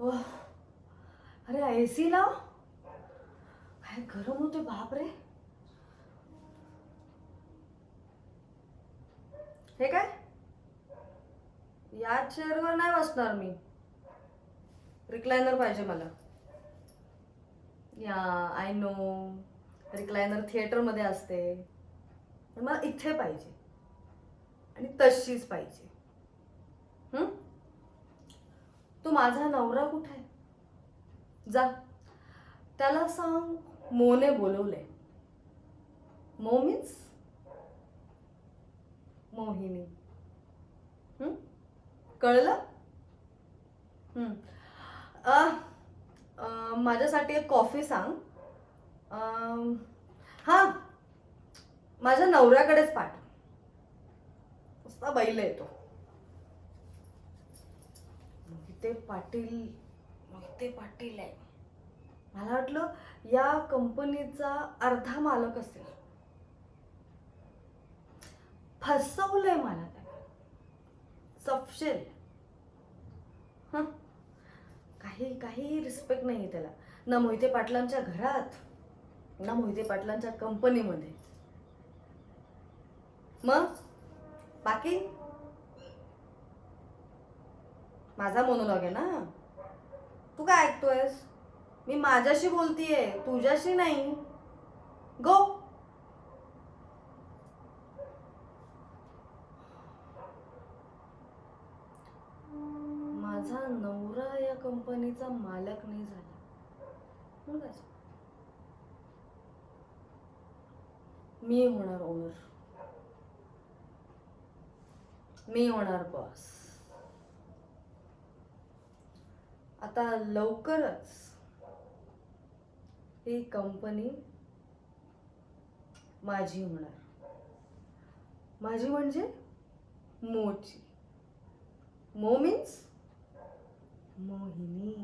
वाह, अरे एसी लाव. काय गरम होते बापरे. हे काय, या चेअरवर नाही बसणार मी. रिक्लायनर पाहिजे मला. या आय नो, रिक्लायनर थिएटरमध्ये असते, पण मला इथे पाहिजे आणि तशीच पाहिजे. तो माझा नवरा कुठे आहे? जा त्याला सांग मोने बोलवले. मो मीन्स मोहिनी. कळलं? अ, माझ्यासाठी एक कॉफी सांग. हा, माझ्या नवऱ्याकडेच पाठव. नुसता बैल येतो. मोहिते पाटील, मोहिते पाटील आहे. मला वाटलं या कंपनीचा अर्धा मालक असेल. फसवलंय मला त्याला सपशेल. काही काही रिस्पेक्ट नाही त्याला, ना मोहिते पाटलांच्या घरात ना मोहिते पाटलांच्या कंपनीमध्ये. मग बाकी माझा मोनोलॉग आहे ना. तू काय ऐकतोयस? मी माझ्याशी बोलतीये, तुझ्याशी नाही. गो. माझा नवरा या कंपनीचा मालक नाही झाला, मी होणार ओनर. मी होणार बॉस. आता लवकरच ही कंपनी माझी होणार. माझी म्हणजे मोची. मो मीन्स मोहिनी.